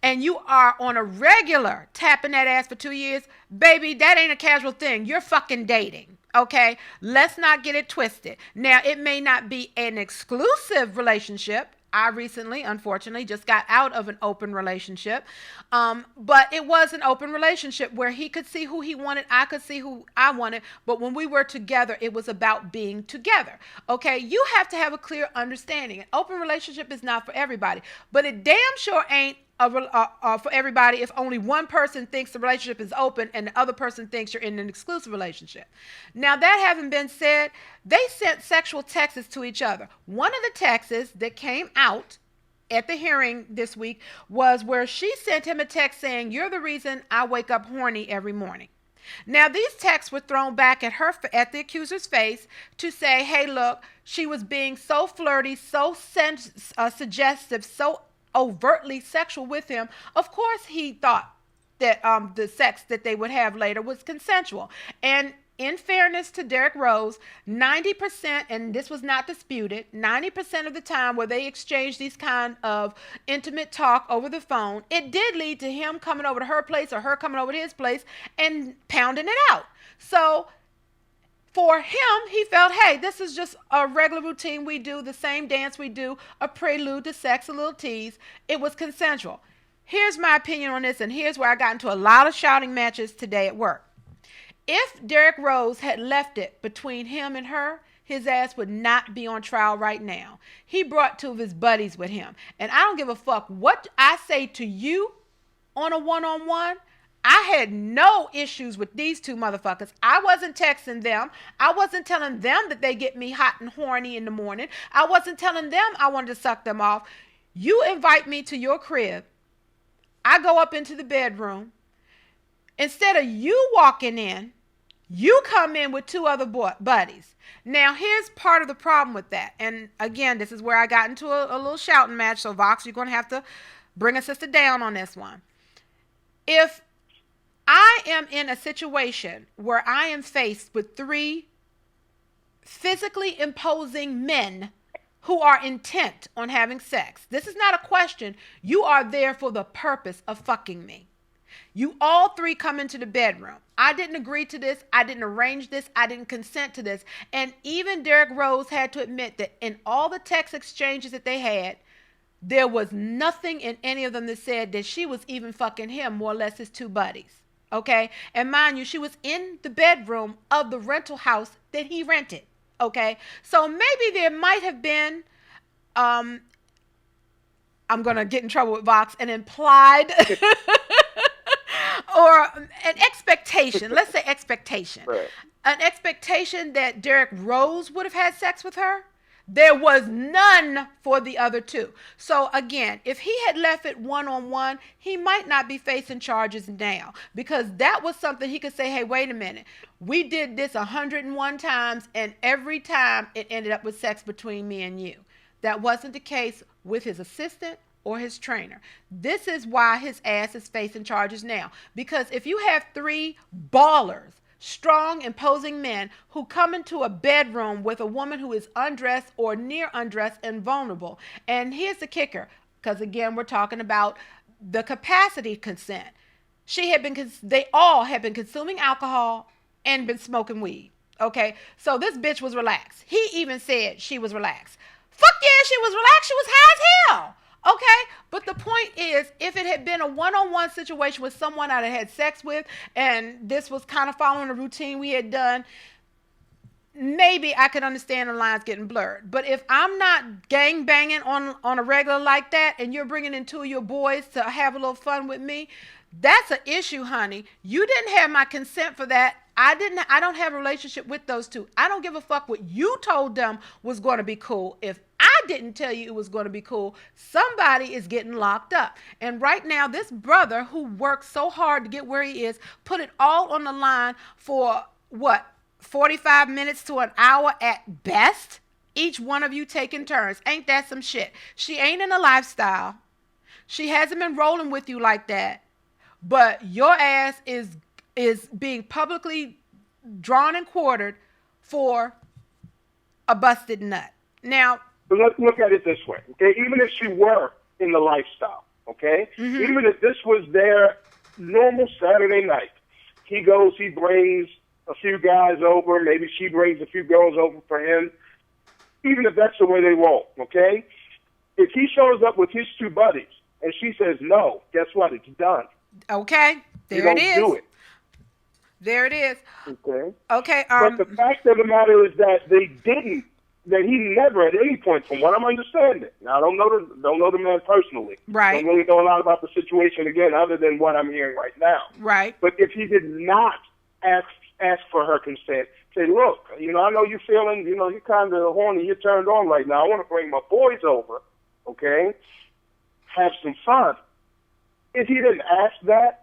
and you are on a regular tapping that ass for 2 years, baby, that ain't a casual thing. You're fucking dating. Okay, let's not get it twisted. Now, it may not be an exclusive relationship. I recently, unfortunately, just got out of an open relationship. But it was an open relationship where he could see who he wanted. I could see who I wanted. But when we were together, it was about being together. Okay, you have to have a clear understanding. An open relationship is not for everybody. But it damn sure ain't for everybody if only one person thinks the relationship is open and the other person thinks you're in an exclusive relationship. Now, that having been said, they sent sexual texts to each other. One of the texts that came out at the hearing this week was where she sent him a text saying, "You're the reason I wake up horny every morning." Now, these texts were thrown back at the accuser's face to say, hey, look, she was being so flirty, so suggestive, so overtly sexual with him. Of course, he thought that the sex that they would have later was consensual. And in fairness to Derek Rose, 90%, and this was not disputed, 90% of the time where they exchanged these kind of intimate talk over the phone, it did lead to him coming over to her place or her coming over to his place and pounding it out. So for him, he felt, hey, this is just a regular routine we do, the same dance we do, a prelude to sex, a little tease. It was consensual. Here's my opinion on this, and here's where I got into a lot of shouting matches today at work. If Derek Rose had left it between him and her, his ass would not be on trial right now. He brought two of his buddies with him. And I don't give a fuck what I say to you on a one-on-one. I had no issues with these two motherfuckers. I wasn't texting them. I wasn't telling them that they get me hot and horny in the morning. I wasn't telling them I wanted to suck them off. You invite me to your crib. I go up into the bedroom. Instead of you walking in, you come in with two other buddies. Now, here's part of the problem with that. And again, this is where I got into a little shouting match. So, Vox, you're going to have to bring a sister down on this one. If I am in a situation where I am faced with three physically imposing men who are intent on having sex, this is not a question. You are there for the purpose of fucking me. You all three come into the bedroom. I didn't agree to this. I didn't arrange this. I didn't consent to this. And even Derek Rose had to admit that in all the text exchanges that they had, there was nothing in any of them that said that she was even fucking him, more or less his two buddies. Okay? And mind you, she was in the bedroom of the rental house that he rented. Okay? So maybe there might have been, I'm going to get in trouble with Vox, an implied or an expectation. Let's say expectation. Right. An expectation that Derrick Rose would have had sex with her. There was none for the other two. So again, if he had left it one-on-one, he might not be facing charges now, because that was something he could say, hey, wait a minute. We did this 101 times, and every time it ended up with sex between me and you. That wasn't the case with his assistant or his trainer. This is why his ass is facing charges now. Because if you have three ballers, strong, imposing men who come into a bedroom with a woman who is undressed or near undressed and vulnerable. And here's the kicker, because again, we're talking about the capacity consent. They all had been consuming alcohol and been smoking weed. Okay, so this bitch was relaxed. He even said she was relaxed. Fuck yeah, she was relaxed. She was high as hell. Okay, but the point is, if it had been a one-on-one situation with someone I had sex with, and this was kind of following a routine we had done, maybe I could understand the lines getting blurred. But if I'm not gang banging on a regular like that, and you're bringing in two of your boys to have a little fun with me, that's an issue, honey. You didn't have my consent for that. I don't have a relationship with those two. I don't give a fuck what you told them was going to be cool. If I didn't tell you it was going to be cool, somebody is getting locked up. And right now, this brother who worked so hard to get where he is, put it all on the line for what, 45 minutes to an hour at best? Each one of you taking turns. Ain't that some shit? She ain't in a lifestyle. She hasn't been rolling with you like that. But your ass is being publicly drawn and quartered for a busted nut. Now, but let's look at it this way, okay? Even if she were in the lifestyle, okay? Mm-hmm. Even if this was their normal Saturday night, he brings a few guys over, maybe she brings a few girls over for him, even if that's the way they roll, okay? If he shows up with his two buddies and she says no, guess what? It's done. Okay, there it is. Do it. There it is. Okay. Okay. But the fact of the matter is that he never at any point, from what I'm understanding, now I don't know the man personally. Right. Don't really know a lot about the situation again, other than what I'm hearing right now. Right. But if he did not ask for her consent, say, look, I know you're feeling, you're kind of horny, you're turned on right now. I want to bring my boys over, okay? Have some fun. If he didn't ask that,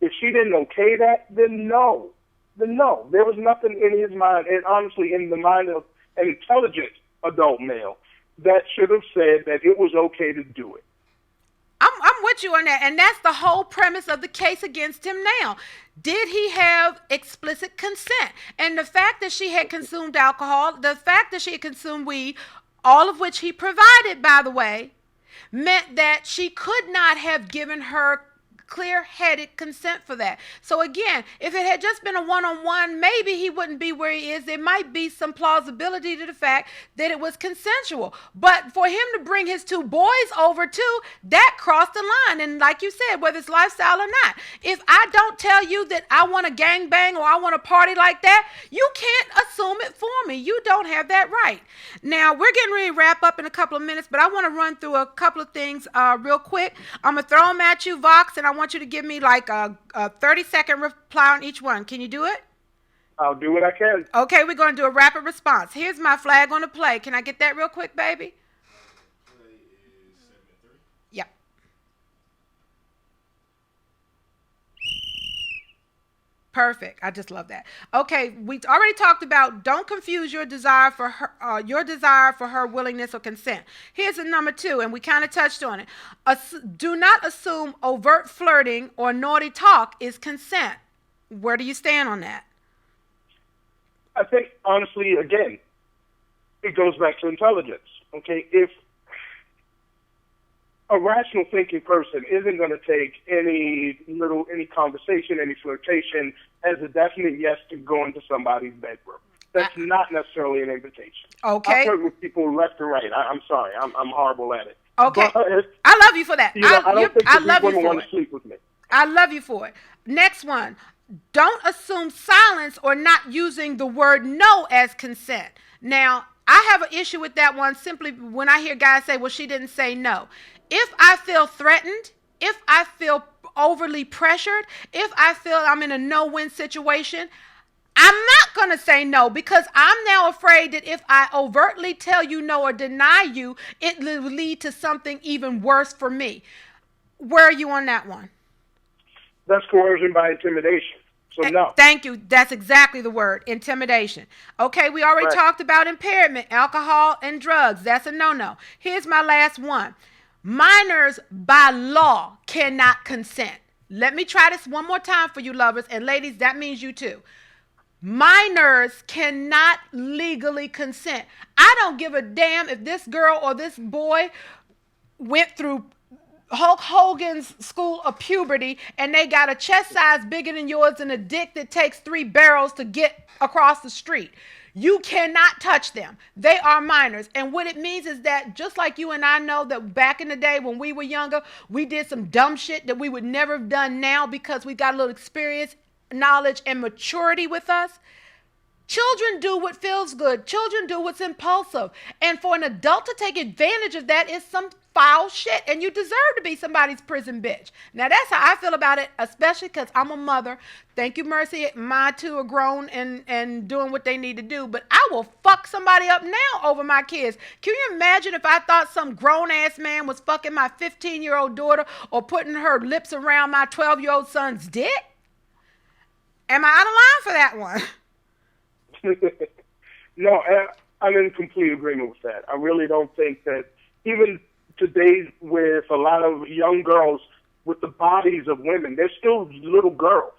if she didn't okay that, then no. There was nothing in his mind, and honestly in the mind of an intelligent adult male, that should have said that it was okay to do it. I'm with you on that, and that's the whole premise of the case against him now. Did he have explicit consent? And the fact that she had consumed alcohol, the fact that she had consumed weed, all of which he provided, by the way, meant that she could not have given her clear-headed consent for that. So again, if it had just been a one-on-one, maybe he wouldn't be where he is. There might be some plausibility to the fact that it was consensual. But for him to bring his two boys over too, that crossed the line. And like you said, whether it's lifestyle or not, if I don't tell you that I want to gang bang or I want to party like that, you can't assume it for me. You don't have that right. Now, we're getting ready to wrap up in a couple of minutes, but I want to run through a couple of things real quick. I'm going to throw them at you, Vox, and I want you to give me like a 30-second reply on each one. Can you do it? I'll do what I can. Okay, we're going to do a rapid response. Here's my flag on the play. Can I get that real quick, baby? Play is 7-3. Yep. Perfect. I just love that. Okay, we already talked about don't confuse your desire for her willingness or consent. Here's a number 2, and we kind of touched on it. Do not assume overt flirting or naughty talk is consent. Where do you stand on that? I think, honestly, again, it goes back to intelligence. Okay, if a rational thinking person isn't going to take any conversation, any flirtation as a definite yes to go into somebody's bedroom. That's not necessarily an invitation. Okay. I've heard with people left and right. I'm sorry. I'm horrible at it. Okay. But, I love you for that. I don't think I these love you women for want it. to sleep with me. I love you for it. Next one. Don't assume silence or not using the word no as consent. Now, I have an issue with that one simply when I hear guys say, well, she didn't say no. If I feel threatened, if I feel overly pressured, if I feel I'm in a no-win situation, I'm not going to say no, because I'm now afraid that if I overtly tell you no or deny you, it will lead to something even worse for me. Where are you on that one? That's coercion by intimidation. So no. Thank you. That's exactly the word, intimidation. Okay, we already Right. talked about impairment, alcohol, and drugs. That's a no-no. Here's my last one. Minors by law cannot consent. Let me try this one more time for you lovers, and ladies, that means you too. Minors cannot legally consent. I don't give a damn if this girl or this boy went through Hulk Hogan's school of puberty and they got a chest size bigger than yours and a dick that takes 3 barrels to get across the street. You cannot touch them. They are minors. And what it means is that just like you and I know that back in the day when we were younger, we did some dumb shit that we would never have done now because we got a little experience, knowledge, and maturity with us. Children do what feels good. Children do what's impulsive. And for an adult to take advantage of that is some foul shit. And you deserve to be somebody's prison bitch. Now, that's how I feel about it, especially because I'm a mother. Thank you, Mercy. My two are grown and doing what they need to do. But I will fuck somebody up now over my kids. Can you imagine if I thought some grown-ass man was fucking my 15-year-old daughter or putting her lips around my 12-year-old son's dick? Am I out of line for that one? No, I'm in complete agreement with that. I really don't think that even today with a lot of young girls with the bodies of women, they're still little girls.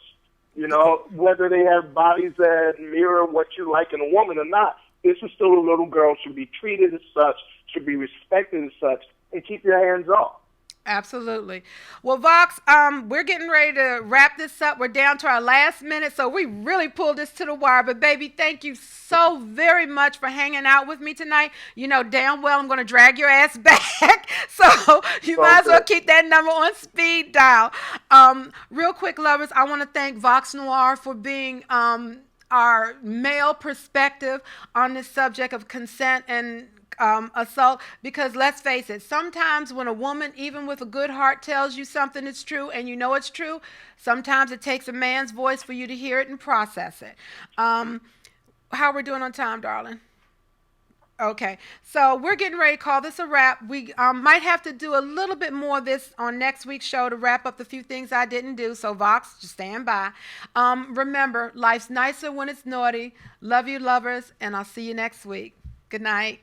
You know, whether they have bodies that mirror what you like in a woman or not, this is still a little girl, should be treated as such, should be respected as such, and keep your hands off. Absolutely. Well, Vox, we're getting ready to wrap this up. We're down to our last minute, so we really pulled this to the wire. But, baby, thank you so very much for hanging out with me tonight. You know damn well I'm going to drag your ass back, so you might as well keep that number on speed dial. Real quick, lovers, I want to thank Vox Noir for being our male perspective on this subject of consent and assault, because let's face it, sometimes when a woman, even with a good heart, tells you something is true and you know it's true, sometimes it takes a man's voice for you to hear it and process it. How are we doing on time, darling? Okay, so we're getting ready to call this a wrap. We might have to do a little bit more of this on next week's show to wrap up the few things I didn't do, so Vox, just stand by. Remember, life's nicer when it's naughty. Love you, lovers, and I'll see you next week. Good night.